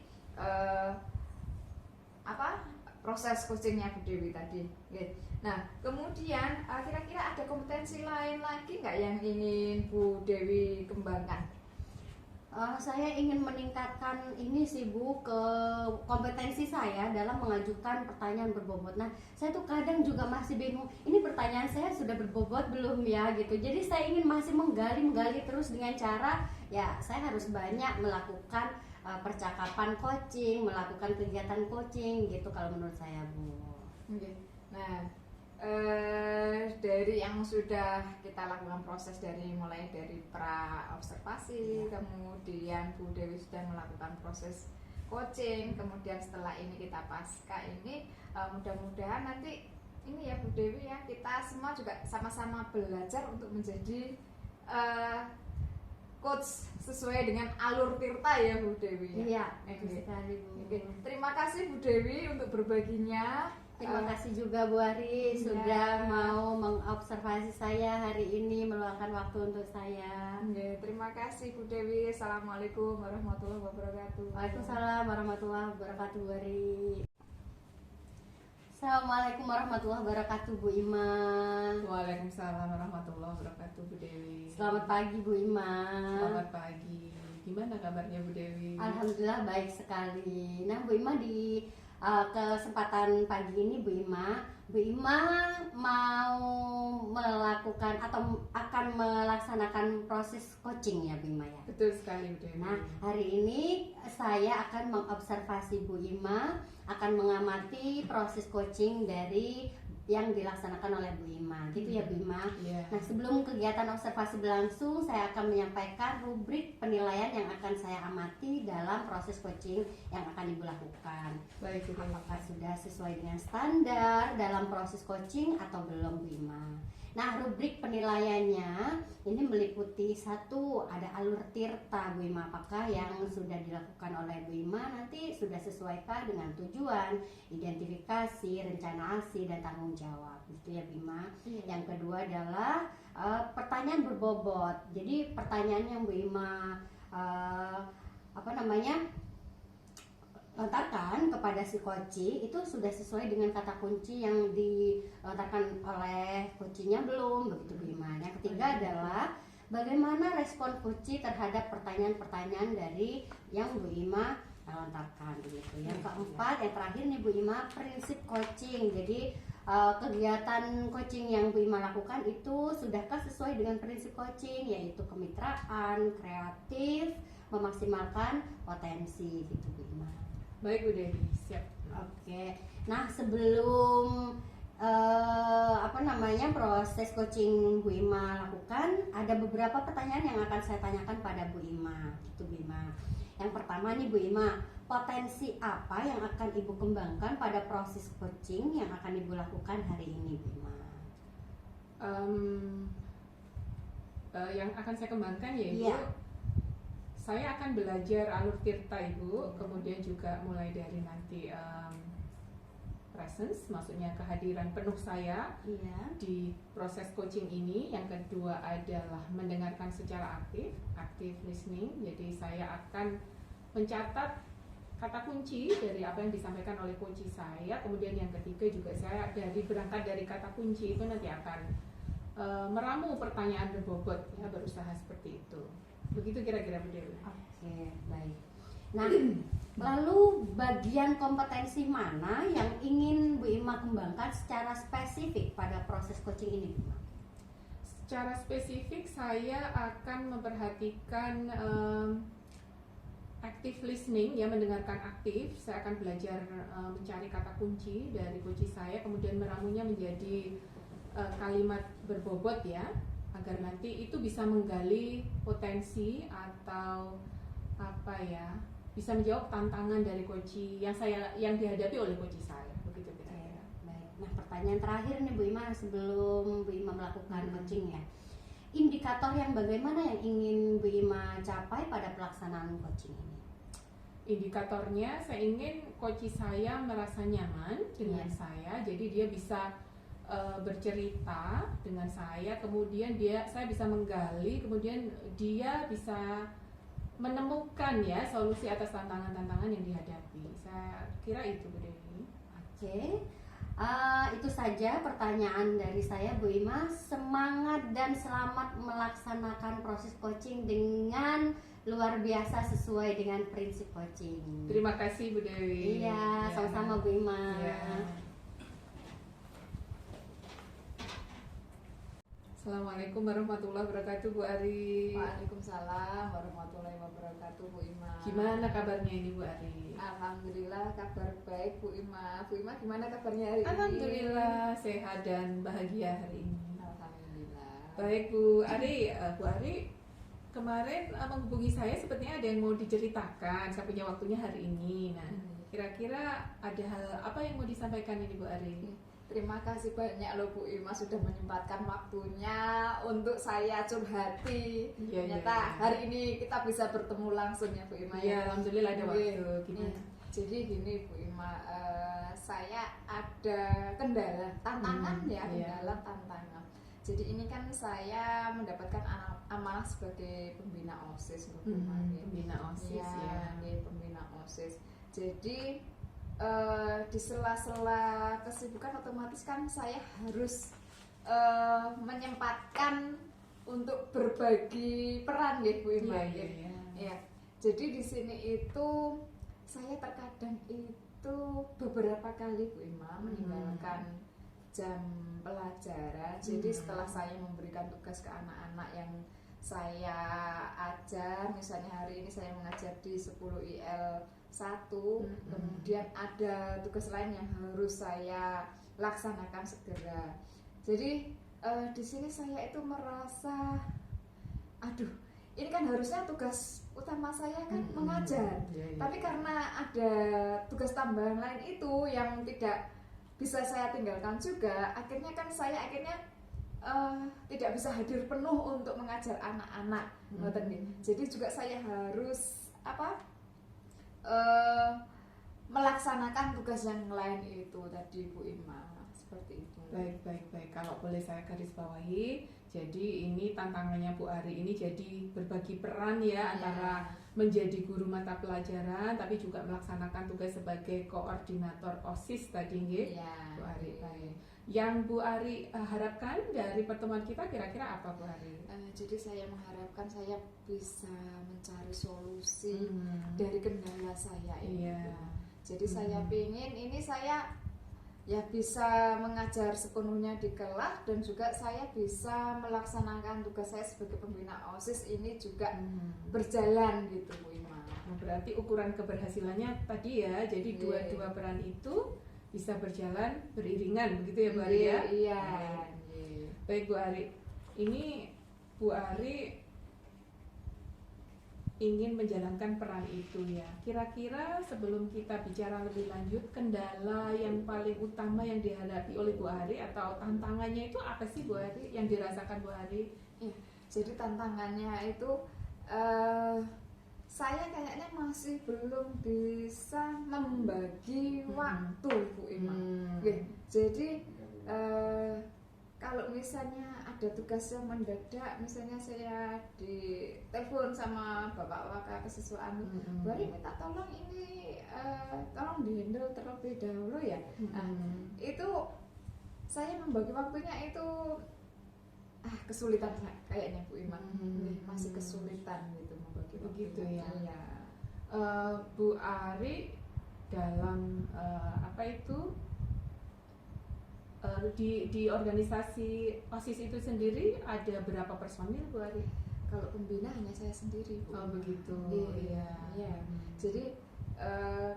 proses coachingnya Bu Dewi tadi. Oke. Nah, kemudian kira-kira ada kompetensi lain lagi nggak yang ingin Bu Dewi kembangkan? Saya ingin meningkatkan ini sih, Bu, ke kompetensi saya dalam mengajukan pertanyaan berbobot. Nah, saya tuh kadang juga masih bingung, ini pertanyaan saya sudah berbobot belum ya gitu. Jadi saya ingin masih menggali terus dengan cara ya saya harus banyak melakukan percakapan coaching, melakukan kegiatan coaching gitu kalau menurut saya, Bu. Oke. Nah, dari yang sudah kita lakukan proses mulai dari pra observasi, kemudian Bu Dewi sudah melakukan proses coaching, kemudian setelah ini kita pasca ini mudah-mudahan nanti ini ya Bu Dewi ya, kita semua juga sama-sama belajar untuk menjadi coach sesuai dengan alur Tirta ya Bu Dewi ya. Iya, Oke. betul sekali, Bu. Oke. Terima kasih Bu Dewi untuk berbaginya. Terima kasih juga Bu Ari sudah mau mengobservasi saya hari ini, meluangkan waktu untuk saya. Terima kasih Bu Dewi. Assalamualaikum warahmatullahi wabarakatuh. Waalaikumsalam warahmatullahi wabarakatuh, Bu Ari. Assalamualaikum warahmatullahi wabarakatuh, Bu Ima. Waalaikumsalam warahmatullahi wabarakatuh, Bu Dewi. Selamat pagi, Bu Ima. Selamat pagi. Gimana kabarnya Bu Dewi? Alhamdulillah baik sekali. Nah, Bu Ima di kesempatan pagi ini Bu Ima mau melakukan atau akan melaksanakan proses coaching ya Bu Ima ya. Betul sekali Bu Dewi. Nah, hari ini saya akan mengobservasi Bu Ima, akan mengamati proses coaching dari yang dilaksanakan oleh Bu Ima, gitu ya Bu Ima. Iya. Nah, sebelum kegiatan observasi berlangsung, saya akan menyampaikan rubrik penilaian yang akan saya amati dalam proses coaching yang akan Ibu lakukan. Baik Bu Dewi. Apakah sudah sesuai dengan standar dalam proses coaching atau belum Bu Ima. Nah, rubrik penilaiannya ini meliputi satu, ada alur Tirta Bu Ima, apakah yang sudah dilakukan oleh Bu Ima nanti sudah sesuaikah dengan tujuan, identifikasi, rencana aksi, dan tanggung jawab, gitu ya Bu Ima. Yang kedua adalah pertanyaan berbobot. Jadi pertanyaan yang Bu Ima lontarkan kepada si coaching itu sudah sesuai dengan kata kunci yang dilontarkan oleh coachingnya belum, begitu Bu Ima. Yang ketiga adalah bagaimana respon coaching terhadap pertanyaan-pertanyaan dari yang Bu Ima lontarkan, begitu. Yang keempat, yang terakhir nih Bu Ima, prinsip coaching. Jadi kegiatan coaching yang Bu Ima lakukan itu sudahkah sesuai dengan prinsip coaching, yaitu kemitraan, kreatif, memaksimalkan potensi, gitu Bu Ima. Baik Bu Dewi, siap. Oke. Nah, sebelum proses coaching Bu Ima lakukan, ada beberapa pertanyaan yang akan saya tanyakan pada Bu Ima, gitu Bu Ima. Yang pertama nih Bu Ima, potensi apa yang akan Ibu kembangkan pada proses coaching yang akan Ibu lakukan hari ini Bu Ima? Yang akan saya kembangkan yaitu saya akan belajar alur Tirta Ibu, kemudian juga mulai dari nanti presence, maksudnya kehadiran penuh saya di proses coaching ini. Yang kedua adalah mendengarkan secara aktif, active listening. Jadi saya akan mencatat kata kunci dari apa yang disampaikan oleh coach saya. Kemudian yang ketiga juga saya berangkat dari kata kunci itu nanti akan meramu pertanyaan berbobot, ya, berusaha seperti itu. Begitu kira-kira Bu Dewi. Oke, baik. Nah, lalu bagian kompetensi mana yang ingin Bu Ima kembangkan secara spesifik pada proses coaching ini Bu Ima? Secara spesifik saya akan memperhatikan active listening, ya, mendengarkan aktif. Saya akan belajar mencari kata kunci dari kunci saya, kemudian meramunya menjadi kalimat berbobot, ya, agar nanti itu bisa menggali potensi atau apa ya, bisa menjawab tantangan dari coach yang dihadapi oleh coach saya, begitu kira-kira. Baik. Nah, pertanyaan terakhir nih Bu Ima sebelum Bu Ima melakukan coaching ya. Indikator yang bagaimana yang ingin Bu Ima capai pada pelaksanaan coaching ini? Indikatornya saya ingin coach saya merasa nyaman dengan saya, jadi dia bisa bercerita dengan saya, kemudian saya bisa menggali, kemudian dia bisa menemukan, ya, solusi atas tantangan-tantangan yang dihadapi. Saya kira itu, Bu Dewi. Oke. Itu saja pertanyaan dari saya, Bu Ima. Semangat dan selamat melaksanakan proses coaching dengan luar biasa sesuai dengan prinsip coaching. Terima kasih, Bu Dewi. Iya, sama-sama Bu Ima. Ya. Assalamualaikum warahmatullahi wabarakatuh, Bu Ari. Waalaikumsalam warahmatullahi wabarakatuh, Bu Ima. Gimana kabarnya ini, Bu Ari? Alhamdulillah kabar baik, Bu Ima. Bu Ima gimana kabarnya hari ini? Alhamdulillah sehat dan bahagia hari ini. Alhamdulillah. Baik, Bu Ari. Bu Ari kemarin menghubungi saya, sepertinya ada yang mau diceritakan. Saya punya waktunya hari ini. Nah, kira-kira ada hal apa yang mau disampaikan ini, Bu Ari? Terima kasih banyak loh Bu Ima sudah menyempatkan waktunya untuk saya curhati. Ternyata hari ini kita bisa bertemu langsung ya Bu Ima. Iya, alhamdulillah ada waktu. Gimana? Jadi gini Bu Ima, saya ada kendala, tantangan kendala tantangan. Jadi ini kan saya mendapatkan amanah sebagai pembina OSIS Bu Ima. Pembina OSIS ya. Pembina OSIS. Jadi di sela-sela kesibukan otomatis kan saya harus menyempatkan untuk berbagi peran ya Bu Ima. Ya. Jadi di sini itu saya terkadang itu beberapa kali Bu Ima meninggalkan jam pelajaran. Jadi setelah saya memberikan tugas ke anak-anak yang saya ajar, misalnya hari ini saya mengajar di 10 IL 1, kemudian ada tugas lain yang harus saya laksanakan segera. Jadi di sini saya itu merasa, aduh, ini kan harusnya tugas utama saya kan mengajar, tapi karena ada tugas tambahan lain itu yang tidak bisa saya tinggalkan juga, akhirnya kan saya tidak bisa hadir penuh untuk mengajar anak-anak. Jadi juga saya harus melaksanakan tugas yang lain itu tadi Bu Ima, seperti itu. Baik. Kalau boleh saya garis bawahi, jadi ini tantangannya Bu Ari ini jadi berbagi peran ya, antara menjadi guru mata pelajaran tapi juga melaksanakan tugas sebagai koordinator OSIS tadi nggih, Bu Ari. Baik. Yang Bu Ari harapkan dari pertemuan kita kira-kira apa, Bu Ari? Jadi saya mengharapkan saya bisa mencari solusi dari kendala saya ini. Jadi saya ingin ini saya ya bisa mengajar sepenuhnya di kelas, dan juga saya bisa melaksanakan tugas saya sebagai pembina OSIS ini juga berjalan gitu Bu Ima. Berarti ukuran keberhasilannya tadi ya, jadi dua peran itu bisa berjalan beriringan begitu ya Bu Ari ya? Iya. Baik Bu Ari, ini Bu Ari ingin menjalankan peran itu ya. Kira-kira sebelum kita bicara lebih lanjut, kendala yang paling utama yang dihadapi oleh Bu Ari atau tantangannya itu apa sih Bu Ari yang dirasakan Bu Ari? Ya, jadi tantangannya itu saya kayaknya masih belum bisa membagi waktu Bu Ima. Jadi kalau misalnya ada tugas yang mendadak, misalnya saya ditelepon sama Bapak Waka Kesiswaan, Bari minta tolong ini tolong dihandle terlebih dahulu ya. Itu saya membagi waktunya itu kesulitan kayaknya Bu Ima. Masih kesulitan gitu membagi waktu. Begitu ya. Bu Ari dalam di organisasi OSIS itu sendiri ada berapa personil Bu Ari? Kalau pembina hanya saya sendiri, Bu. Oh begitu. Iya. Iya. Jadi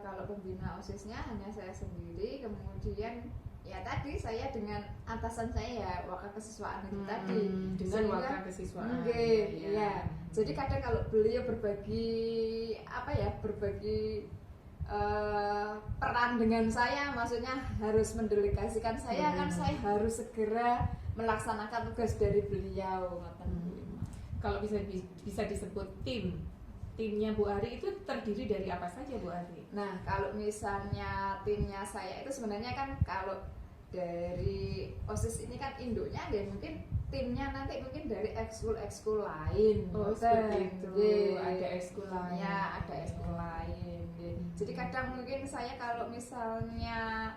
kalau pembina OSIS-nya hanya saya sendiri, kemudian ya tadi saya dengan atasan saya ya waka kesiswaan itu tadi. Dengan Sehingga- waka kesiswaan. Nggih, Iya. iya. Jadi kadang kalau beliau berbagi peran dengan saya, maksudnya harus mendelegasikan saya, kan saya harus segera melaksanakan tugas dari beliau. Ngoten, Bu Ima. Kalau bisa disebut timnya Bu Ari itu terdiri dari apa saja Bu Ari? Nah, kalau misalnya timnya saya itu sebenarnya kan kalau dari OSIS ini kan induknya deh mungkin timnya nanti mungkin dari ekskul lain. Oh, Ngoten. seperti itu. Nggih. Ada ekskul lain. Ya, ada ekskul lain. Nggih. Jadi kadang mungkin saya kalau misalnya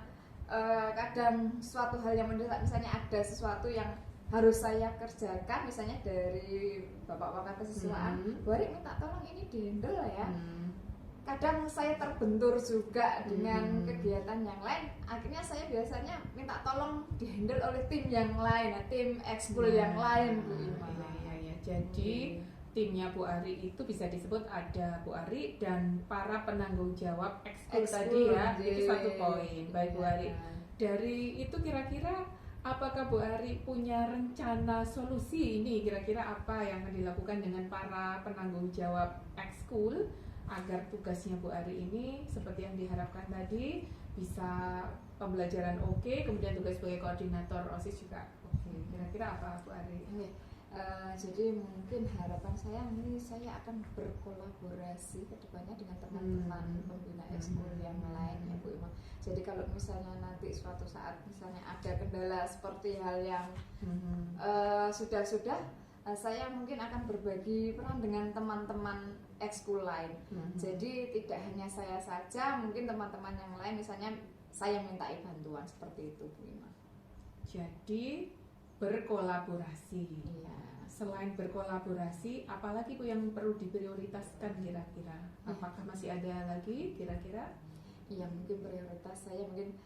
kadang suatu hal yang mendesak, misalnya ada sesuatu yang harus saya kerjakan, misalnya dari Bapak Waka Kesiswaan, Bu Ari minta tolong ini dihandle ya. Kadang saya terbentur juga dengan kegiatan yang lain, akhirnya saya biasanya minta tolong dihandle oleh tim yang lain, tim ekskul yang lain, Bu Ima. Iya. Jadi timnya Bu Ari itu bisa disebut ada Bu Ari dan para penanggung jawab ekskul tadi ya. Itu satu poin. Baik Bu Ari. Dari itu kira-kira apakah Bu Ari punya rencana solusi ini? Kira-kira apa yang akan dilakukan dengan para penanggung jawab ekskul agar tugasnya Bu Ari ini seperti yang diharapkan tadi bisa pembelajaran oke, kemudian tugas sebagai koordinator OSIS juga oke. Kira-kira apa Bu Ari? Jadi mungkin harapan saya ini saya akan berkolaborasi ke depannya dengan teman-teman pembina ekskul yang lain ya Bu Ima. Jadi kalau misalnya nanti suatu saat misalnya ada kendala seperti hal yang sudah saya mungkin akan berbagi peran dengan teman-teman ekskul lain. Jadi tidak hanya saya saja, mungkin teman-teman yang lain misalnya saya mintai bantuan seperti itu Bu Ima. Jadi berkolaborasi. Iya. Selain berkolaborasi, apalagi Bu yang perlu diprioritaskan kira-kira? Apakah masih ada lagi kira-kira? Iya, mungkin prioritas saya mungkin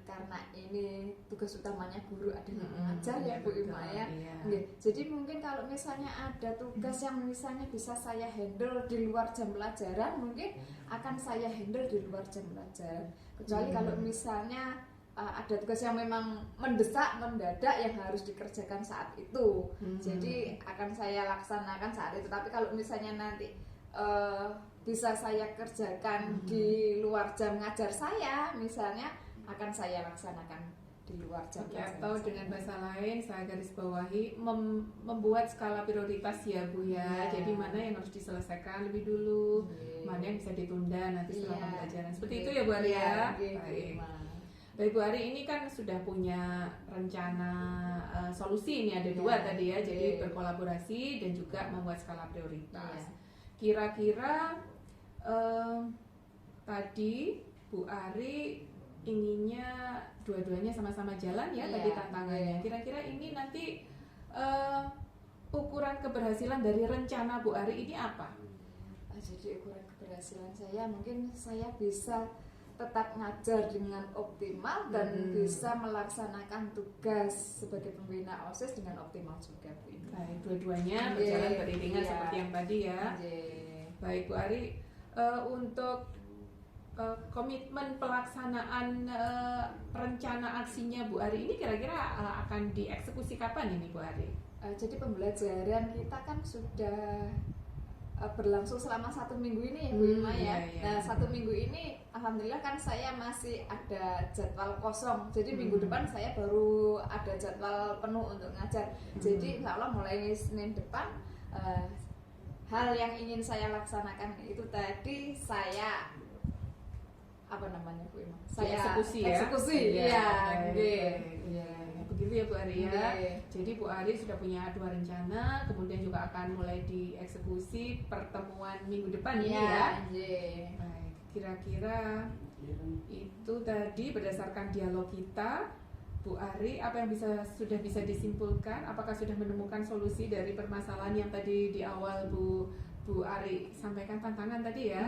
karena ini tugas utamanya guru adalah mengajar ya Bu Ima ya. Iya. Jadi mungkin kalau misalnya ada tugas yang misalnya bisa saya handle di luar jam pelajaran, mungkin akan saya handle di luar jam pelajaran. Kecuali kalau misalnya ada tugas yang memang mendesak, mendadak yang harus dikerjakan saat itu. Jadi akan saya laksanakan saat itu. Tapi kalau misalnya nanti bisa saya kerjakan di luar jam ngajar saya, misalnya akan saya laksanakan di luar jam ngajar Atau saya. dengan bahasa lain saya garis bawahi membuat skala prioritas ya Bu ya. Iya. Jadi mana yang harus diselesaikan lebih dulu, Iya. mana yang bisa ditunda nanti setelah Iya. pembelajaran. Seperti Iya. itu ya Bu Ari Iya, ya. iya, Bu Baik. Ima. Baik Bu Ari, ini kan sudah punya rencana solusi, ini ada dua Iya. tadi ya. Jadi Iya. berkolaborasi dan juga membuat skala prioritas. Iya. Kira-kira tadi Bu Ari inginnya dua-duanya sama-sama jalan ya, Iya, tadi tantangannya. iya. Kira-kira ini nanti ukuran keberhasilan dari rencana Bu Ari ini apa? Jadi ukuran keberhasilan saya mungkin saya bisa tetap ngajar dengan optimal dan bisa melaksanakan tugas sebagai pembina OSIS dengan optimal juga Bu Ima. Baik, dua-duanya berjalan beriringan Iya. seperti yang tadi ya. Baik Bu Ari, untuk komitmen pelaksanaan rencana aksinya Bu Ari ini kira-kira akan dieksekusi kapan ini Bu Ari? Jadi pembelajaran kita kan sudah berlangsung selama 1 minggu ini ya Bu Ima ya. Iya. Nah 1 minggu ini alhamdulillah kan saya masih ada jadwal kosong. Jadi minggu depan saya baru ada jadwal penuh untuk ngajar. Jadi insya Allah mulai Senin depan hal yang ingin saya laksanakan itu tadi saya apa namanya Bu Ima? Saya Eksekusi ya? Eksekusi, Iya, iya. baik, Nggih. baik. Iya, begitu ya Bu Ari ya. Nggih. Jadi Bu Ari sudah punya 2 rencana, kemudian juga akan mulai dieksekusi pertemuan minggu depan ini ya. Nggih. Baik, kira-kira itu tadi berdasarkan dialog kita, Bu Ari, apa yang sudah bisa disimpulkan? Apakah sudah menemukan solusi dari permasalahan yang tadi di awal Bu Ari sampaikan tantangan tadi ya?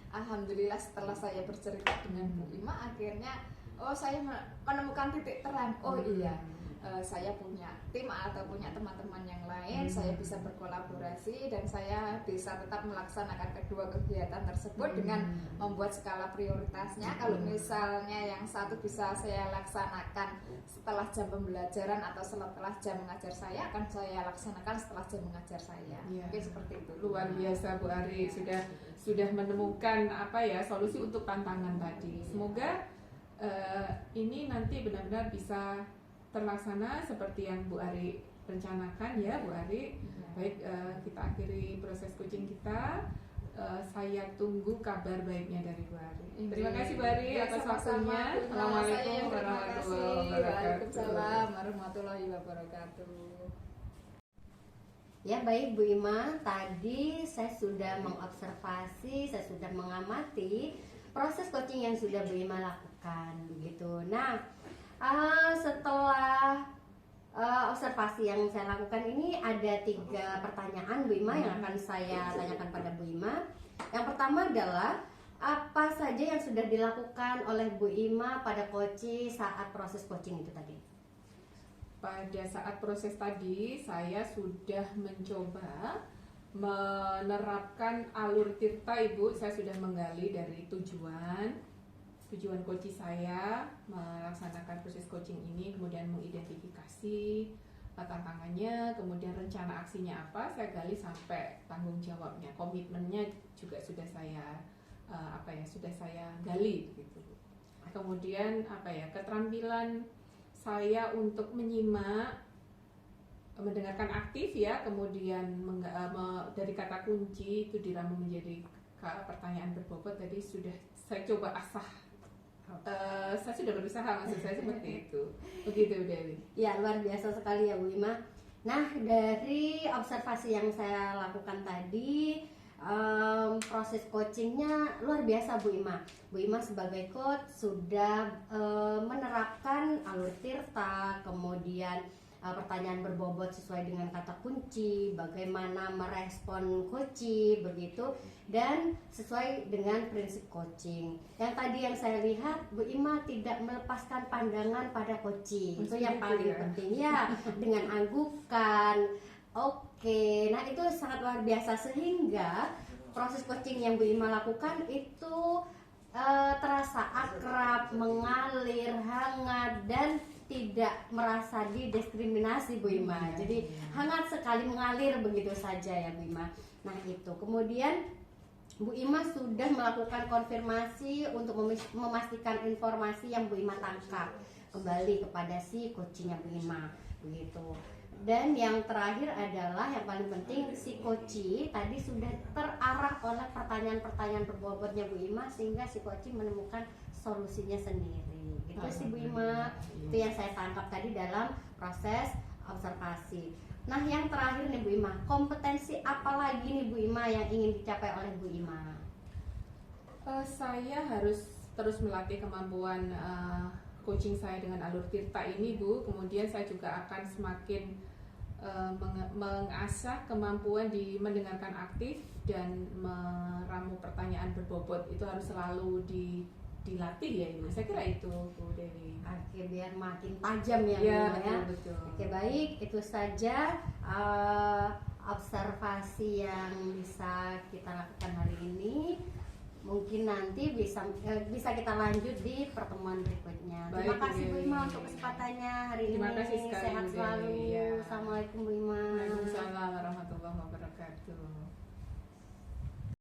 Alhamdulillah setelah saya bercerita dengan Bu Ima akhirnya oh saya menemukan titik terang, oh iya, saya punya tim atau punya teman-teman yang lain, saya bisa berkolaborasi dan saya bisa tetap melaksanakan kedua kegiatan tersebut dengan membuat skala prioritasnya. Kalau misalnya yang satu bisa saya laksanakan setelah jam pembelajaran atau setelah jam mengajar saya, akan saya laksanakan setelah jam mengajar saya. Mungkin seperti itu. Luar biasa Bu Ari, sudah menemukan apa ya solusi untuk tantangan tadi. Semoga ini nanti benar-benar bisa terlaksana seperti yang Bu Ari rencanakan ya Bu Ari. Baik, kita akhiri proses coaching kita. Saya tunggu kabar baiknya dari Bu Ari. Terima kasih Bu Ari atas waktunya. Assalamualaikum warahmatullahi wabarakatuh. Waalaikumsalam warahmatullahi wabarakatuh. Ya baik Bu Ima, tadi saya sudah mengobservasi, saya sudah mengamati proses coaching yang sudah Bu Ima lakukan begitu. Nah, setelah observasi yang saya lakukan ini ada 3 pertanyaan Bu Ima yang akan saya tanyakan pada Bu Ima. Yang pertama adalah apa saja yang sudah dilakukan oleh Bu Ima pada coaching saat proses coaching itu tadi? Pada saat proses tadi saya sudah mencoba menerapkan alur tirta Ibu. Saya sudah menggali dari tujuan coaching saya melaksanakan proses coaching ini, kemudian mengidentifikasi tantangannya, kemudian rencana aksinya apa, saya gali sampai tanggung jawabnya, komitmennya juga sudah saya sudah saya gali gitu. Kemudian keterampilan saya untuk menyimak, mendengarkan aktif ya, kemudian dari kata kunci itu diramu menjadi pertanyaan berbobot tadi sudah saya coba asah. Saya sudah berusaha, maksud saya seperti itu. Begitu Dewi. Ya luar biasa sekali ya Bu Ima. Nah dari observasi yang saya lakukan tadi, proses coachingnya luar biasa Bu Ima. Bu Ima sebagai coach sudah menerapkan alur tirta, kemudian pertanyaan berbobot sesuai dengan kata kunci, bagaimana merespon coaching begitu, dan sesuai dengan prinsip coaching. Yang tadi yang saya lihat Bu Ima tidak melepaskan pandangan pada coaching. Itu yang paling penting ya, dengan anggukan. Oke, nah itu sangat luar biasa sehingga proses coaching yang Bu Ima lakukan itu terasa akrab, mengalir, hangat, dan tidak merasa didiskriminasi Bu Ima. Jadi hangat sekali, mengalir begitu saja ya Bu Ima. Nah itu kemudian Bu Ima sudah melakukan konfirmasi untuk memastikan informasi yang Bu Ima tangkap kembali kepada si coachingnya Bu Ima begitu. Dan yang terakhir adalah yang paling penting, si coaching tadi sudah terarah oleh pertanyaan-pertanyaan berbobotnya Bu Ima sehingga si coaching menemukan solusinya sendiri. Itu sih Bu Ima. Itu yang saya tangkap tadi dalam proses observasi. Nah yang terakhir nih Bu Ima, kompetensi apa lagi nih Bu Ima yang ingin dicapai oleh Bu Ima? Saya harus terus melatih kemampuan coaching saya dengan alur tirta ini Bu. Kemudian saya juga akan semakin mengasah kemampuan di mendengarkan aktif dan meramu pertanyaan berbobot. Itu harus selalu dilatih ya Ibu. Saya kira itu Bu Dewi. Oke, biar makin tajam ya, Ya, Bu ya. betul. Oke baik, itu saja observasi yang bisa kita lakukan hari ini. Mungkin nanti bisa kita lanjut di pertemuan berikutnya. Baik, Terima kasih Bu Bu Ima Dewi. untuk kesempatannya hari Terima ini. kasih sekali, Sehat Bu Dewi. selalu. Ya. Assalamualaikum Bu Ima. Waalaikumsalam warahmatullahi wabarakatuh.